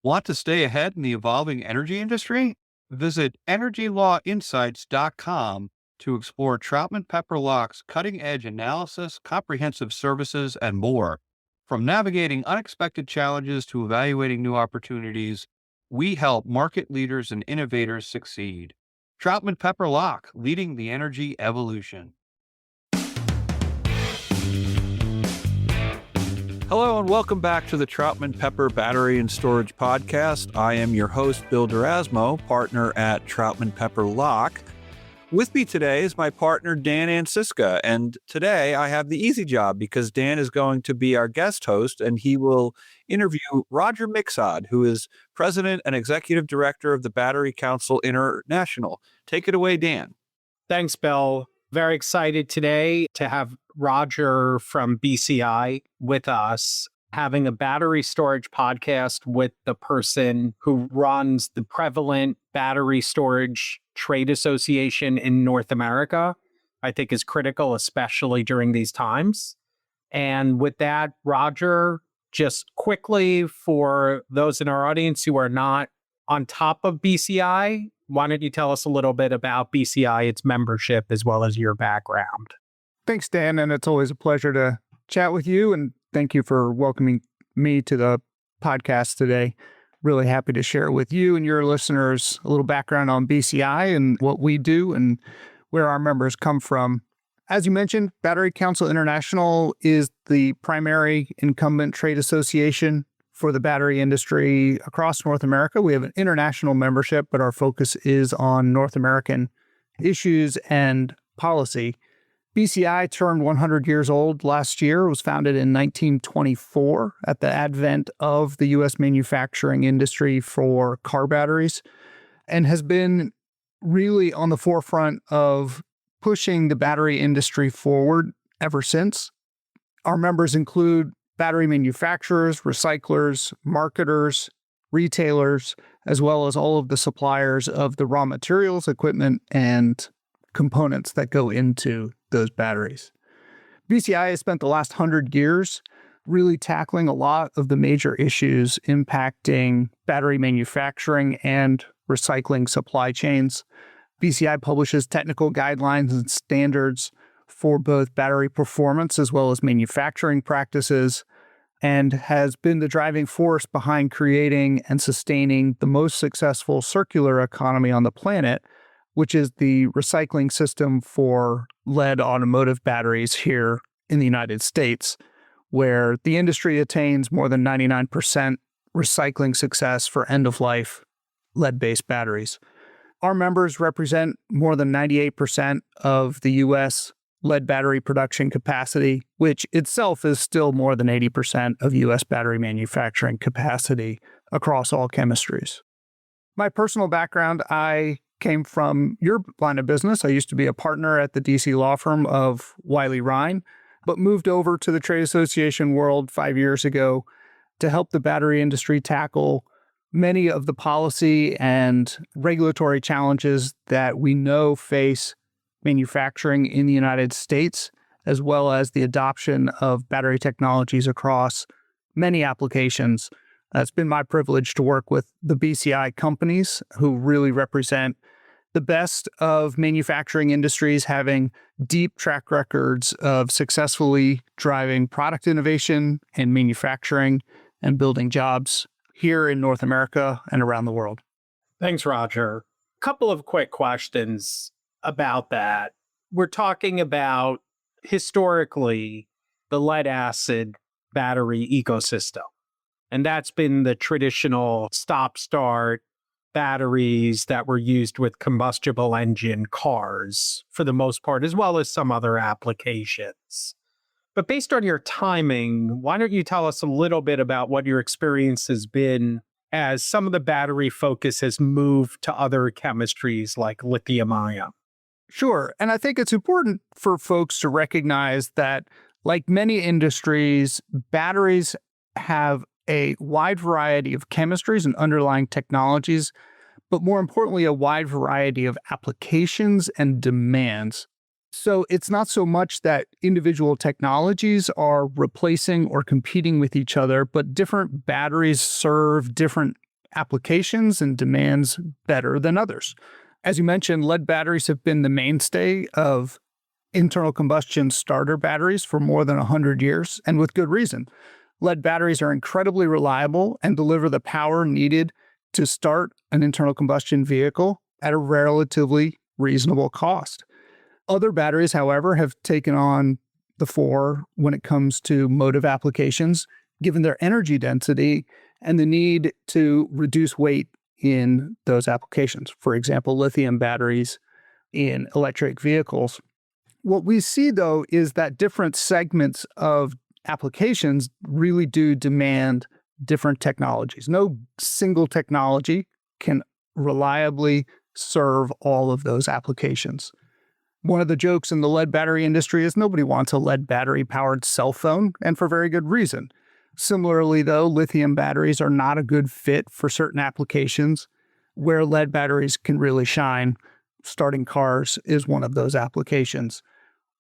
Want to stay ahead in the evolving energy industry? Visit EnergyLawInsights.com to explore Troutman Pepper Locke's cutting edge analysis, comprehensive services, and more. From navigating unexpected challenges to evaluating new opportunities, we help market leaders and innovators succeed. Troutman Pepper Locke, leading the energy evolution. Hello and welcome back to the Troutman Pepper Battery and Storage Podcast. I am your host, Bill Derasmo, partner at Troutman Pepper Locke. With me today is my partner, Dan Anziska, and today I have the easy job because Dan is going to be our guest host and he will interview Roger Miksad, who is President and Executive Director of the Battery Council International. Take it away, Dan. Thanks, Bill. Very excited today to have Roger from BCI with us, having a battery storage podcast with the person who runs the prevalent battery storage trade association in North America, I think is critical, especially during these times. And with that, Roger, just quickly for those in our audience who are not on top of BCI, why don't you tell us a little bit about BCI, its membership, as well as your background? Thanks, Dan, and it's always a pleasure to chat with you, and thank you for welcoming me to the podcast today. Really happy to share with you and your listeners a little background on BCI and what we do and where our members come from. As you mentioned, Battery Council International is the primary incumbent trade association for the battery industry across North America. We have an international membership, but our focus is on North American issues and policy. BCI turned 100 years old last year. It was founded in 1924 at the advent of the U.S. manufacturing industry for car batteries and has been really on the forefront of pushing the battery industry forward ever since. Our members include battery manufacturers, recyclers, marketers, retailers, as well as all of the suppliers of the raw materials, equipment, and components that go into those batteries. BCI has spent the last 100 years really tackling a lot of the major issues impacting battery manufacturing and recycling supply chains. BCI publishes technical guidelines and standards for both battery performance as well as manufacturing practices, and has been the driving force behind creating and sustaining the most successful circular economy on the planet, which is the recycling system for lead automotive batteries here in the United States, where the industry attains more than 99% recycling success for end-of-life lead-based batteries. Our members represent more than 98% of the U.S. lead battery production capacity, which itself is still more than 80% of U.S. battery manufacturing capacity across all chemistries. My personal background, I came from your line of business. I used to be a partner at the DC law firm of Wiley Ryan, but moved over to the trade association world 5 years ago to help the battery industry tackle many of the policy and regulatory challenges that we know face manufacturing in the United States, as well as the adoption of battery technologies across many applications. It's been my privilege to work with the BCI companies who really represent the best of manufacturing industries, having deep track records of successfully driving product innovation and manufacturing and building jobs here in North America and around the world. Thanks, Roger. Couple of quick questions about that. We're talking about historically the lead acid battery ecosystem. And that's been the traditional stop-start batteries that were used with combustible engine cars for the most part, as well as some other applications. But based on your timing, why don't you tell us a little bit about what your experience has been as some of the battery focus has moved to other chemistries like lithium-ion? Sure. And I think it's important for folks to recognize that, like many industries, batteries have a wide variety of chemistries and underlying technologies, but more importantly, a wide variety of applications and demands. So it's not so much that individual technologies are replacing or competing with each other, but different batteries serve different applications and demands better than others. As you mentioned, lead batteries have been the mainstay of internal combustion starter batteries for more than 100 years, and with good reason. Lead batteries are incredibly reliable and deliver the power needed to start an internal combustion vehicle at a relatively reasonable cost. Other batteries, however, have taken on the fore when it comes to motive applications, given their energy density and the need to reduce weight in those applications. For example, lithium batteries in electric vehicles. What we see, though, is that different segments of applications really do demand different technologies. No single technology can reliably serve all of those applications. One of the jokes in the lead battery industry is nobody wants a lead battery-powered cell phone, and for very good reason. Similarly, though, lithium batteries are not a good fit for certain applications where lead batteries can really shine. Starting cars is one of those applications.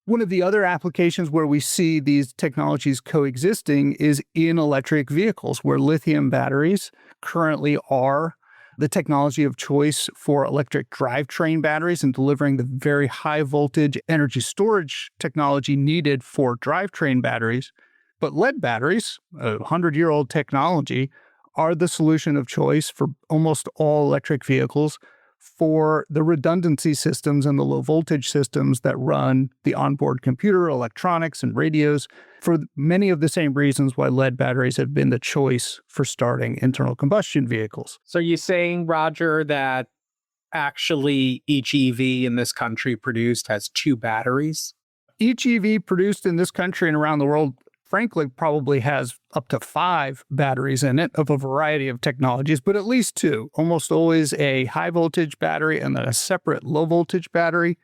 One of the other applications where we see these technologies coexisting is in electric vehicles, where lithium batteries currently are the technology of choice for electric drivetrain batteries and delivering the very high voltage energy storage technology needed for drivetrain batteries. But lead batteries, a 100-year-old technology, are the solution of choice for almost all electric vehicles for the redundancy systems and the low voltage systems that run the onboard computer, electronics, and radios, for many of the same reasons why lead batteries have been the choice for starting internal combustion vehicles. So you're saying, Roger, that actually each EV in this country produced has 2 batteries? Each EV produced in this country and around the world, frankly, probably has up to 5 batteries in it of a variety of technologies, but at least 2. Almost always a high voltage battery and then a separate low voltage battery.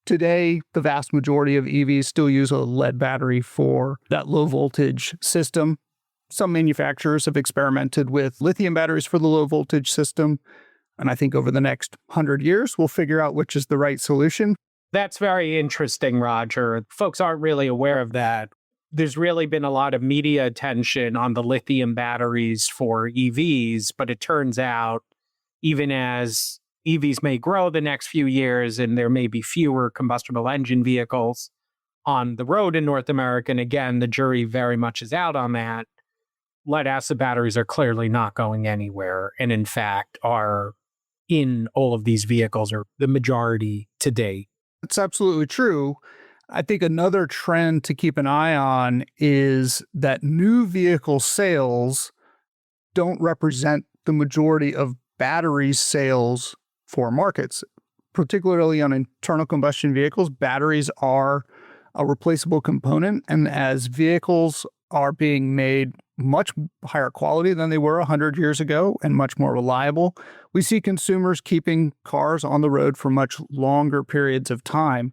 Today, the vast majority of EVs still use a lead battery for that low voltage system. Some manufacturers have experimented with lithium batteries for the low voltage system. And I think over the next 100 years, we'll figure out which is the right solution. That's very interesting, Roger. Folks aren't really aware of that. There's really been a lot of media attention on the lithium batteries for EVs, but it turns out even as EVs may grow the next few years and there may be fewer combustible engine vehicles on the road in North America, and again, the jury very much is out on that, lead acid batteries are clearly not going anywhere, and in fact are in all of these vehicles, or the majority today. It's absolutely true. I think another trend to keep an eye on is that new vehicle sales don't represent the majority of battery sales for markets, particularly on internal combustion vehicles. Batteries are a replaceable component, and as vehicles are being made much higher quality than they were 100 years ago and much more reliable, we see consumers keeping cars on the road for much longer periods of time.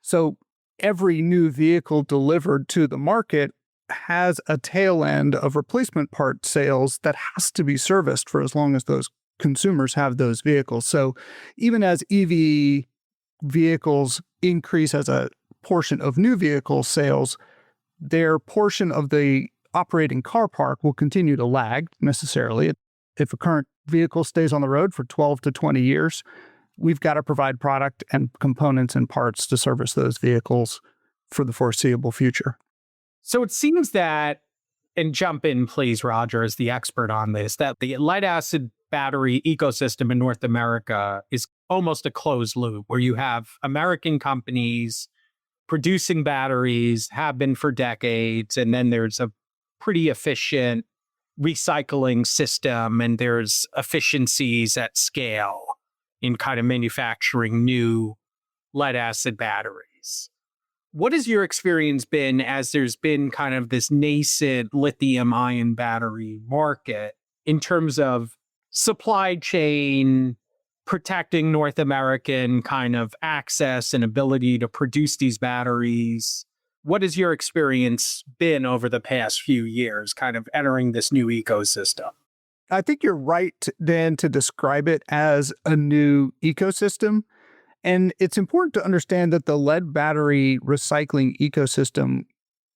So every new vehicle delivered to the market has a tail end of replacement part sales that has to be serviced for as long as those consumers have those vehicles. So even as EV vehicles increase as a portion of new vehicle sales, their portion of the operating car park will continue to lag necessarily. If a current vehicle stays on the road for 12 to 20 years, we've got to provide product and components and parts to service those vehicles for the foreseeable future. So it seems that, and jump in, please, Roger, as the expert on this, that the lead acid battery ecosystem in North America is almost a closed loop where you have American companies producing batteries, have been for decades, and then there's a pretty efficient recycling system, and there's efficiencies at scale in kind of manufacturing new lead acid batteries. What has your experience been as there's been kind of this nascent lithium ion battery market in terms of supply chain, protecting North American kind of access and ability to produce these batteries? What has your experience been over the past few years, kind of entering this new ecosystem? I think you're right, Dan, to describe it as a new ecosystem. And it's important to understand that the lead battery recycling ecosystem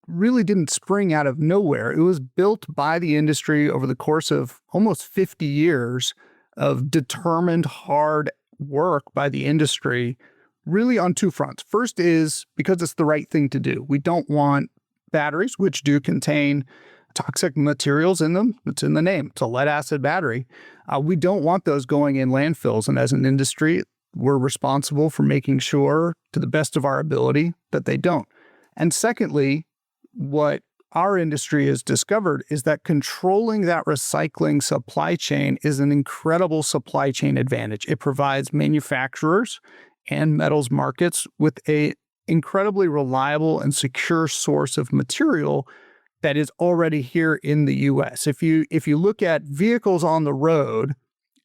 really didn't spring out of nowhere. It was built by the industry over the course of almost 50 years of determined hard work by the industry, really on two fronts. First is because it's the right thing to do. We don't want batteries, which do contain toxic materials in them. It's in the name. It's a lead acid battery. We don't want those going in landfills. And as an industry, we're responsible for making sure, to the best of our ability, that they don't. And secondly, what our industry has discovered is that controlling that recycling supply chain is an incredible supply chain advantage. It provides manufacturers and metals markets with an incredibly reliable and secure source of material that is already here in the US. If you look at vehicles on the road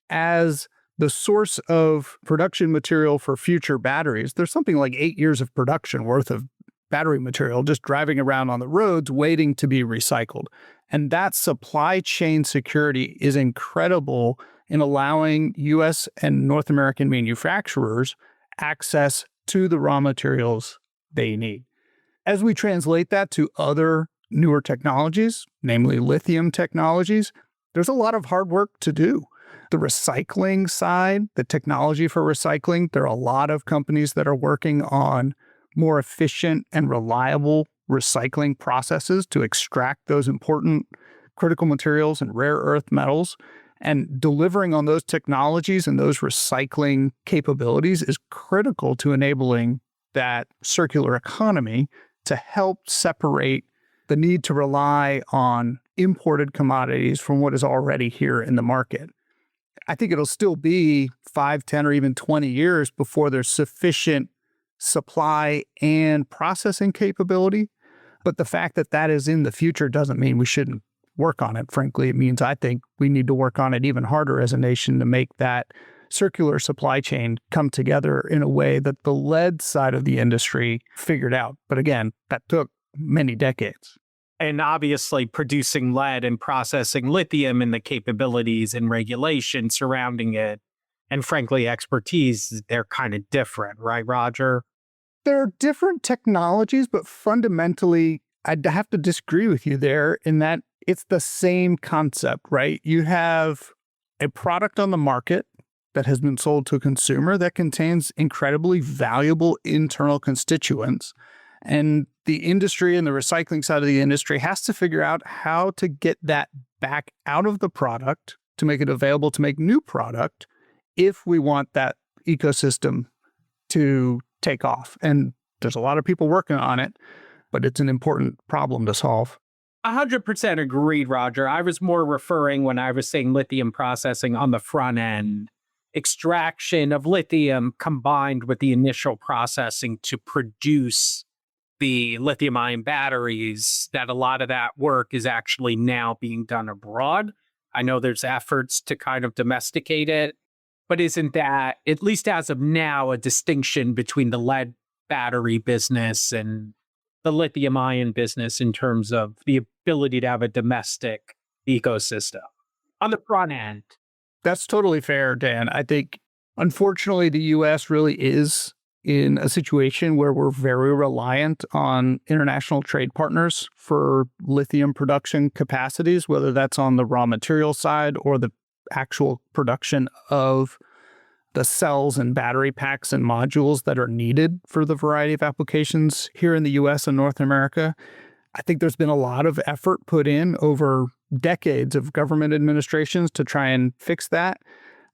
as the source of production material for future batteries, there's something like 8 years of production worth of battery material just driving around on the roads waiting to be recycled. And that supply chain security is incredible in allowing US and North American manufacturers access to the raw materials they need. As we translate that to other newer technologies, namely lithium technologies, there's a lot of hard work to do. The recycling side, the technology for recycling, there are a lot of companies that are working on more efficient and reliable recycling processes to extract those important critical materials and rare earth metals. And delivering on those technologies and those recycling capabilities is critical to enabling that circular economy to help separate the need to rely on imported commodities from what is already here in the market. I think it'll still be 5, 10, or even 20 years before there's sufficient supply and processing capability. But the fact that that is in the future doesn't mean we shouldn't work on it. Frankly, it means I think we need to work on it even harder as a nation to make that circular supply chain come together in a way that the lead side of the industry figured out. But again, that took many decades. And obviously producing lead and processing lithium and the capabilities and regulation surrounding it, and frankly, expertise, they're kind of different, right, Roger? They're different technologies, but fundamentally, I'd have to disagree with you there in that it's the same concept, right? You have a product on the market that has been sold to a consumer that contains incredibly valuable internal constituents. And the industry and the recycling side of the industry has to figure out how to get that back out of the product to make it available to make new product if we want that ecosystem to take off. And there's a lot of people working on it, but it's an important problem to solve. 100% agreed, Roger. I was more referring when I was saying lithium processing on the front end, extraction of lithium combined with the initial processing to produce the lithium ion batteries, that a lot of that work is actually now being done abroad. I know there's efforts to kind of domesticate it, but isn't that, at least as of now, a distinction between the lead battery business and the lithium ion business in terms of the ability to have a domestic ecosystem on the front end? That's totally fair, Dan. I think, unfortunately, the U.S. really is in a situation where we're very reliant on international trade partners for lithium production capacities, whether that's on the raw material side or the actual production of the cells and battery packs and modules that are needed for the variety of applications here in the US and North America. I think there's been a lot of effort put in over decades of government administrations to try and fix that.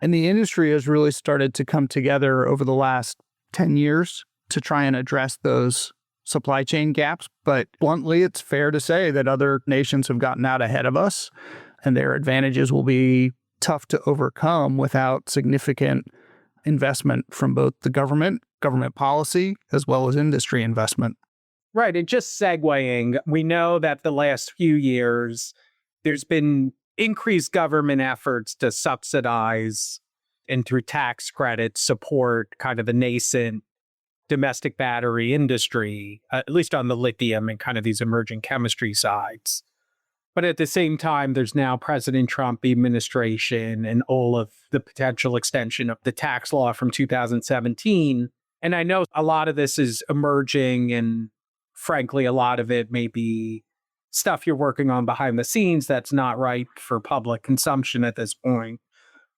And the industry has really started to come together over the last 10 years to try and address those supply chain gaps. But bluntly, it's fair to say that other nations have gotten out ahead of us, and their advantages will be tough to overcome without significant investment from both the government policy, as well as industry investment. Right. And just segueing, we know that the last few years, there's been increased government efforts to subsidize and through tax credits support kind of the nascent domestic battery industry, at least on the lithium and kind of these emerging chemistry sides. But at the same time, there's now President Trump administration and all of the potential extension of the tax law from 2017. And I know a lot of this is emerging and frankly, a lot of it may be stuff you're working on behind the scenes that's not ripe for public consumption at this point.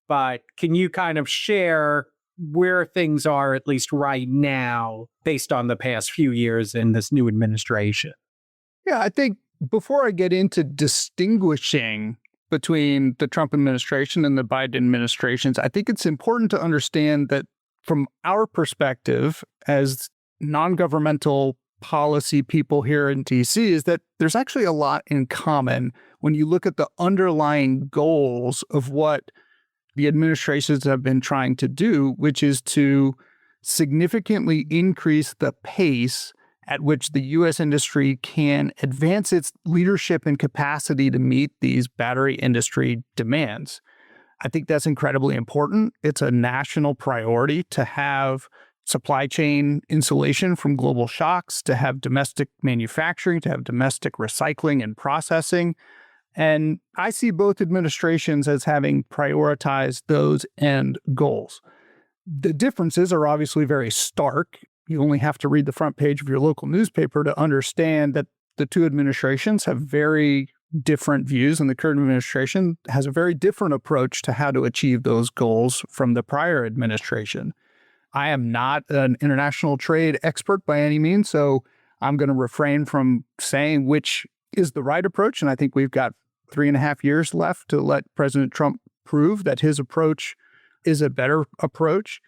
But can you kind of share where things are, at least right now, based on the past few years in this new administration? Yeah, I think before I get into distinguishing between the Trump administration and the Biden administrations, I think it's important to understand that from our perspective as non-governmental policy people here in DC is that there's actually a lot in common when you look at the underlying goals of what the administrations have been trying to do, which is to significantly increase the pace at which the U.S. industry can advance its leadership and capacity to meet these battery industry demands. I think that's incredibly important. It's a national priority to have supply chain insulation from global shocks, to have domestic manufacturing, to have domestic recycling and processing. And I see both administrations as having prioritized those end goals. The differences are obviously very stark. You only have to read the front page of your local newspaper to understand that the two administrations have very different views, and the current administration has a very different approach to how to achieve those goals from the prior administration. I am not an international trade expert by any means, so I'm going to refrain from saying which is the right approach, and I think we've got 3.5 years left to let President Trump prove that his approach is a better approach.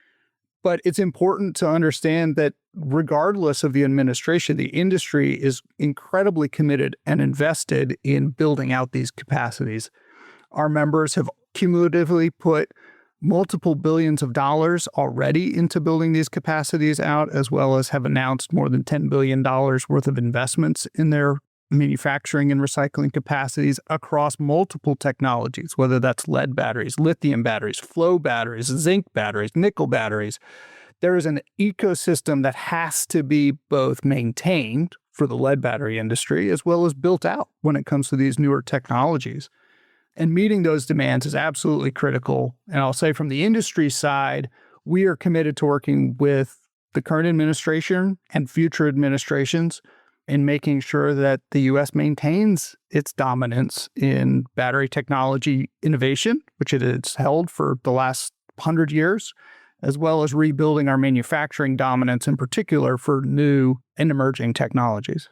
But it's important to understand that regardless of the administration, the industry is incredibly committed and invested in building out these capacities. Our members have cumulatively put multiple billions of dollars already into building these capacities out, as well as have announced more than $10 billion worth of investments in their manufacturing and recycling capacities across multiple technologies, whether that's lead batteries, lithium batteries, flow batteries, zinc batteries, nickel batteries. There is an ecosystem that has to be both maintained for the lead battery industry as well as built out when it comes to these newer technologies. And meeting those demands is absolutely critical. And I'll say from the industry side, we are committed to working with the current administration and future administrations in making sure that the U.S. maintains its dominance in battery technology innovation, which it has held for the last 100 years, as well as rebuilding our manufacturing dominance, in particular for new and emerging technologies.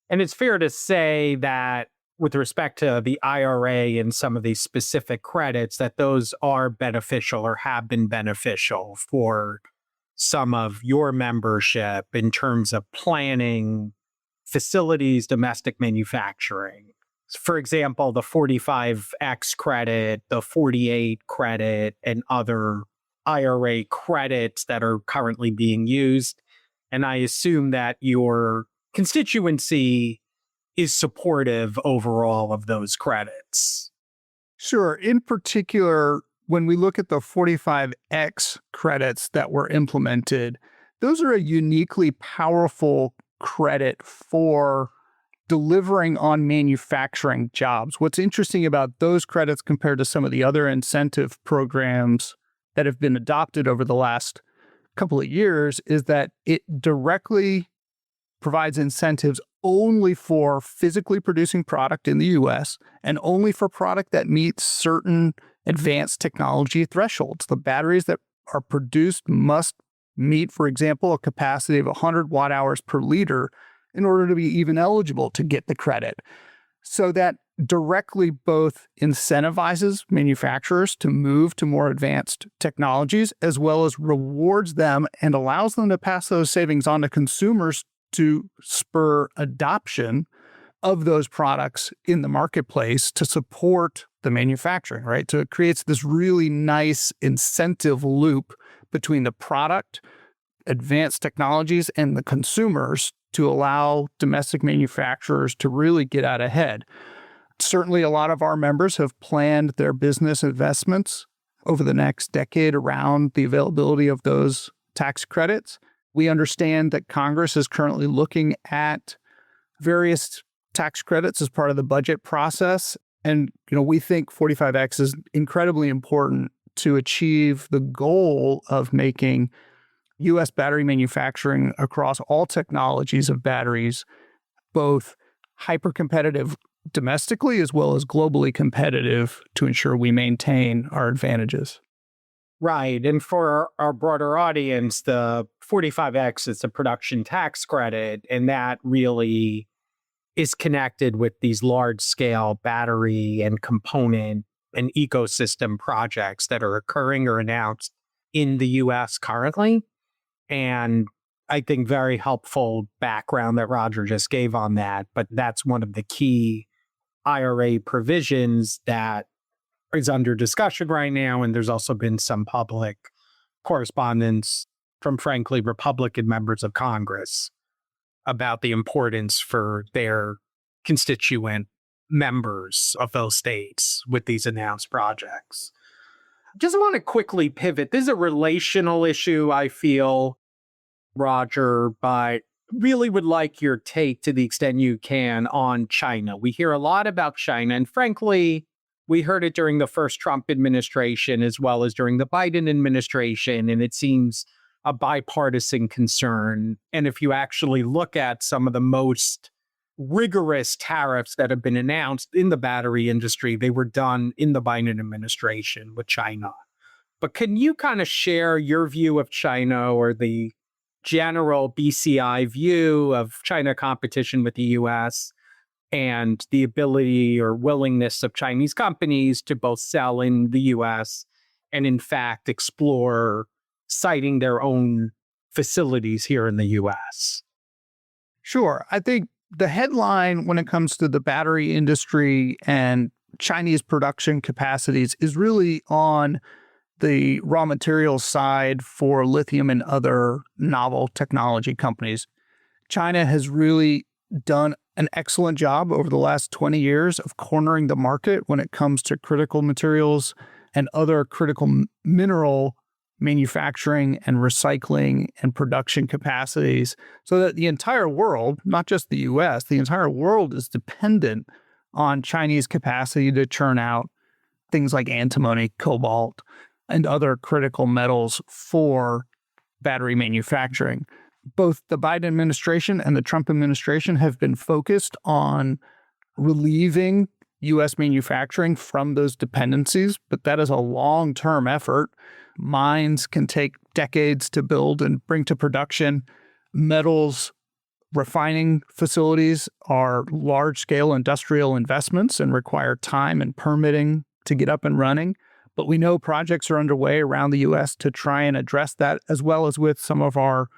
And it's fair to say that with respect to the IRA and some of these specific credits, that those are beneficial or have been beneficial for some of your membership in terms of planning facilities, domestic manufacturing. For example, the 45X credit, the 48 credit, and other IRA credits that are currently being used. And I assume that your constituency is supportive overall of those credits. Sure. In particular, when we look at the 45X credits that were implemented, those are a uniquely powerful credit for delivering on manufacturing jobs. What's interesting about those credits compared to some of the other incentive programs that have been adopted over the last couple of years is that it directly provides incentives only for physically producing product in the U.S. and only for product that meets certain advanced technology thresholds. The batteries that are produced must meet, for example, a capacity of 100 watt hours per liter in order to be even eligible to get the credit. So that directly both incentivizes manufacturers to move to more advanced technologies, as well as rewards them and allows them to pass those savings on to consumers to spur adoption of those products in the marketplace to support the manufacturing, right? So it creates this really nice incentive loop between the product, advanced technologies, and the consumers to allow domestic manufacturers to really get out ahead. Certainly, a lot of our members have planned their business investments over the next decade around the availability of those tax credits. We understand that Congress is currently looking at various tax credits as part of the budget process. And, we think 45X is incredibly important to achieve the goal of making U.S. battery manufacturing across all technologies of batteries, both hyper-competitive domestically as well as globally competitive to ensure we maintain our advantages. Right. And for our broader audience, the 45X is a production tax credit, and that really is connected with these large-scale battery and component and ecosystem projects that are occurring or announced in the U.S. currently. And I think very helpful background that Roger just gave on that. But that's one of the key IRA provisions that is under discussion right now. And there's also been some public correspondence from, frankly, Republican members of Congress about the importance for their constituent members of those states with these announced projects. Just want to quickly pivot. This is a relational issue, I feel, Roger, but really would like your take to the extent you can on China. We hear a lot about China, and frankly, we heard it during the first Trump administration as well as during the Biden administration, and it seems a bipartisan concern. And if you actually look at some of the most rigorous tariffs that have been announced in the battery industry, they were done in the Biden administration with China. But can you kind of share your view of China or the general BCI view of China competition with the US and the ability or willingness of Chinese companies to both sell in the US and in fact explore citing their own facilities here in the US? Sure. I think the headline when it comes to the battery industry and Chinese production capacities is really on the raw materials side for lithium and other novel technology companies. China has really done an excellent job over the last 20 years of cornering the market when it comes to critical materials and other critical mineral manufacturing and recycling and production capacities, so that the entire world, not just the US, the entire world is dependent on Chinese capacity to churn out things like antimony, cobalt, and other critical metals for battery manufacturing. Both the Biden administration and the Trump administration have been focused on relieving U.S. manufacturing from those dependencies, but that is a long-term effort. Mines can take decades to build and bring to production. Metals refining facilities are large-scale industrial investments and require time and permitting to get up and running. But we know projects are underway around the U.S. to try and address that, as well as with some of our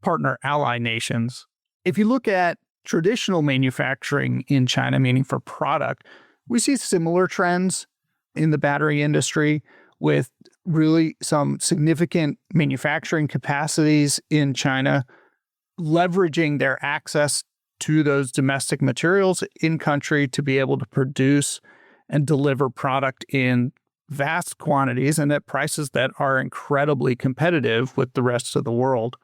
partner ally nations. If you look at traditional manufacturing in China, meaning for product, we see similar trends in the battery industry with really some significant manufacturing capacities in China, leveraging their access to those domestic materials in country to be able to produce and deliver product in vast quantities and at prices that are incredibly competitive with the rest of the world.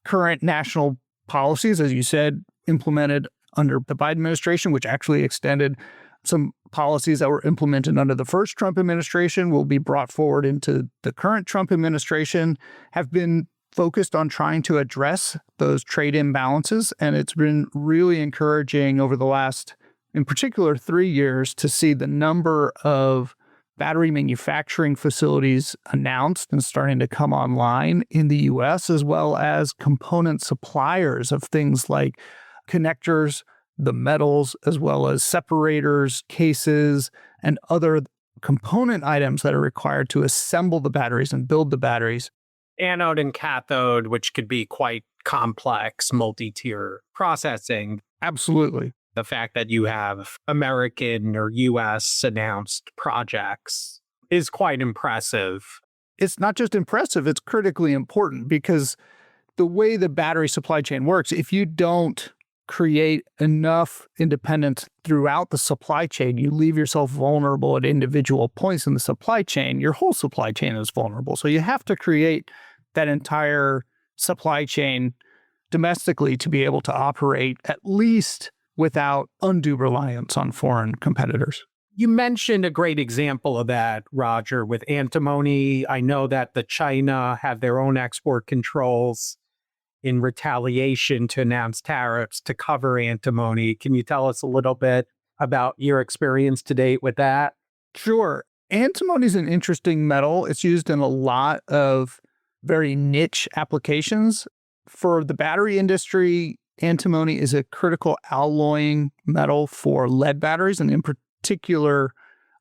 Current national policies, as you said, implemented under the Biden administration, which actually extended some policies that were implemented under the first Trump administration, will be brought forward into the current Trump administration, have been focused on trying to address those trade imbalances. And it's been really encouraging over the last, in particular, 3 years to see the number of battery manufacturing facilities announced and starting to come online in the U.S., as well as component suppliers of things like connectors, the metals, as well as separators, cases, and other component items that are required to assemble the batteries and build the batteries. Anode and cathode, which could be quite complex, multi-tier processing. Absolutely. The fact that you have American or U.S. announced projects is quite impressive. It's not just impressive, it's critically important, because the way the battery supply chain works, if you don't create enough independence throughout the supply chain, you leave yourself vulnerable at individual points in the supply chain, your whole supply chain is vulnerable. So you have to create that entire supply chain domestically to be able to operate at least without undue reliance on foreign competitors. You mentioned a great example of that, Roger, with antimony. I know that the China have their own export controls in retaliation to announce tariffs to cover antimony. Can you tell us a little bit about your experience to date with that? Sure. Antimony is an interesting metal. It's used in a lot of very niche applications. For the battery industry, antimony is a critical alloying metal for lead batteries, and in particular,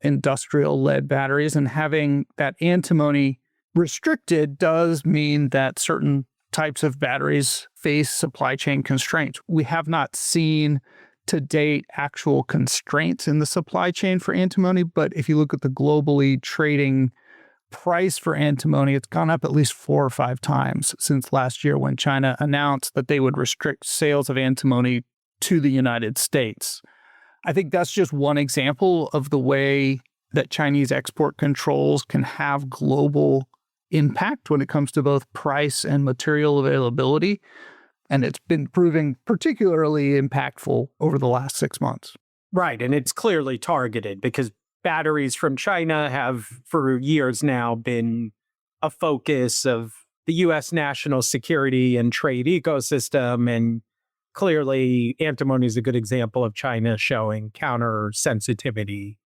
industrial lead batteries. And having that antimony restricted does mean that certain types of batteries face supply chain constraints. We have not seen to date actual constraints in the supply chain for antimony, but if you look at the globally trading price for antimony, it's gone up at least 4 or 5 times since last year when China announced that they would restrict sales of antimony to the United States. I think that's just one example of the way that Chinese export controls can have global impact when it comes to both price and material availability. And it's been proving particularly impactful over the last 6 months. Right. And it's clearly targeted because batteries from China have for years now been a focus of the U.S. national security and trade ecosystem. And clearly, antimony is a good example of China showing counter sensitivity,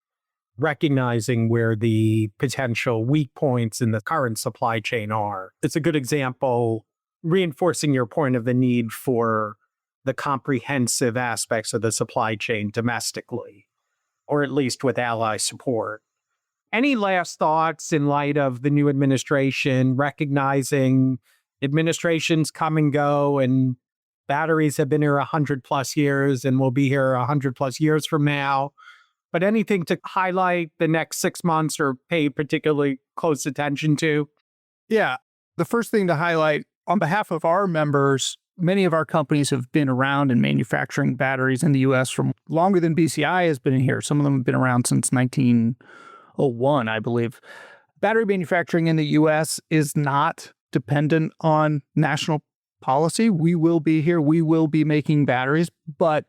recognizing where the potential weak points in the current supply chain are. It's a good example, reinforcing your point of the need for the comprehensive aspects of the supply chain domestically, or at least with ally support. Any last thoughts in light of the new administration, recognizing administrations come and go and batteries have been here 100 plus years and will be here 100 plus years from now? But anything to highlight the next 6 months or pay particularly close attention to? Yeah. The first thing to highlight on behalf of our members, many of our companies have been around in manufacturing batteries in the U.S. from longer than BCI has been here. Some of them have been around since 1901, I believe. Battery manufacturing in the U.S. is not dependent on national policy. We will be here. We will be making batteries, but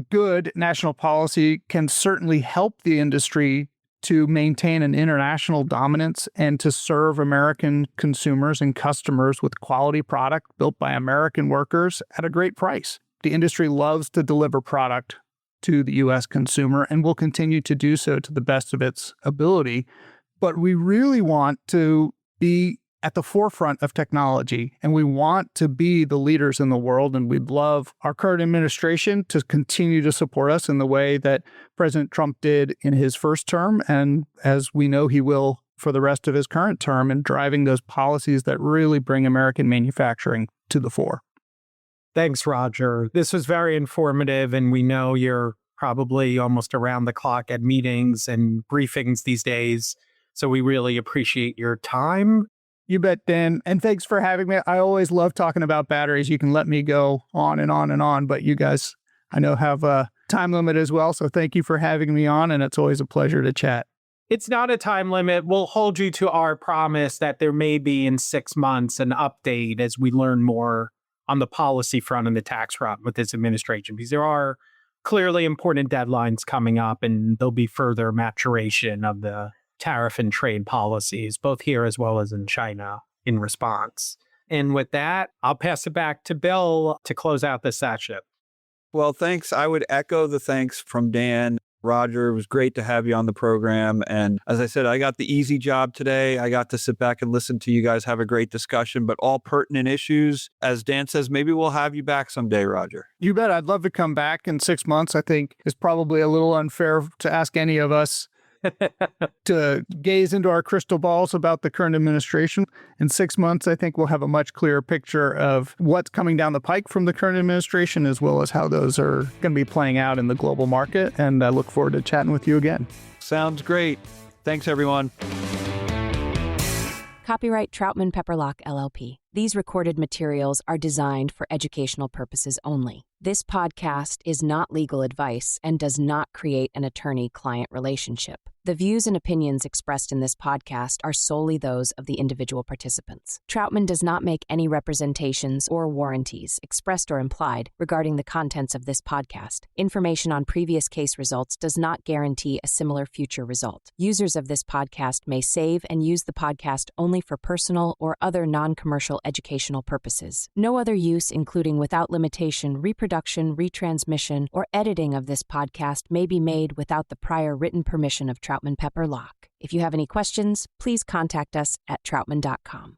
good national policy can certainly help the industry to maintain an international dominance and to serve American consumers and customers with quality product built by American workers at a great price. The industry loves to deliver product to the U.S. consumer and will continue to do so to the best of its ability. But we really want to be at the forefront of technology, and we want to be the leaders in the world, and we'd love our current administration to continue to support us in the way that President Trump did in his first term, and as we know he will for the rest of his current term, in driving those policies that really bring American manufacturing to the fore. Thanks, Roger. This was very informative, and we know you're probably almost around the clock at meetings and briefings these days, so we really appreciate your time. You bet, Dan. And thanks for having me. I always love talking about batteries. You can let me go on and on and on, but you guys, I know, have a time limit as well. So thank you for having me on, and it's always a pleasure to chat. It's not a time limit. We'll hold you to our promise that there may be in 6 months an update as we learn more on the policy front and the tax front with this administration, because there are clearly important deadlines coming up, and there'll be further maturation of the tariff and trade policies, both here as well as in China, in response. And with that, I'll pass it back to Bill to close out this session. Well, thanks. I would echo the thanks from Dan. Roger, it was great to have you on the program. And as I said, I got the easy job today. I got to sit back and listen to you guys have a great discussion, but all pertinent issues. As Dan says, maybe we'll have you back someday, Roger. You bet. I'd love to come back in 6 months. I think it's probably a little unfair to ask any of us to gaze into our crystal balls about the current administration. In 6 months, I think we'll have a much clearer picture of what's coming down the pike from the current administration, as well as how those are going to be playing out in the global market. And I look forward to chatting with you again. Sounds great. Thanks, everyone. Copyright Troutman Pepper Lock, LLP. These recorded materials are designed for educational purposes only. This podcast is not legal advice and does not create an attorney-client relationship. The views and opinions expressed in this podcast are solely those of the individual participants. Troutman does not make any representations or warranties, expressed or implied, regarding the contents of this podcast. Information on previous case results does not guarantee a similar future result. Users of this podcast may save and use the podcast only for personal or other non-commercial educational purposes. No other use, including without limitation, reproduction, retransmission, or editing of this podcast may be made without the prior written permission of Troutman Pepper Locke. If you have any questions, please contact us at troutman.com.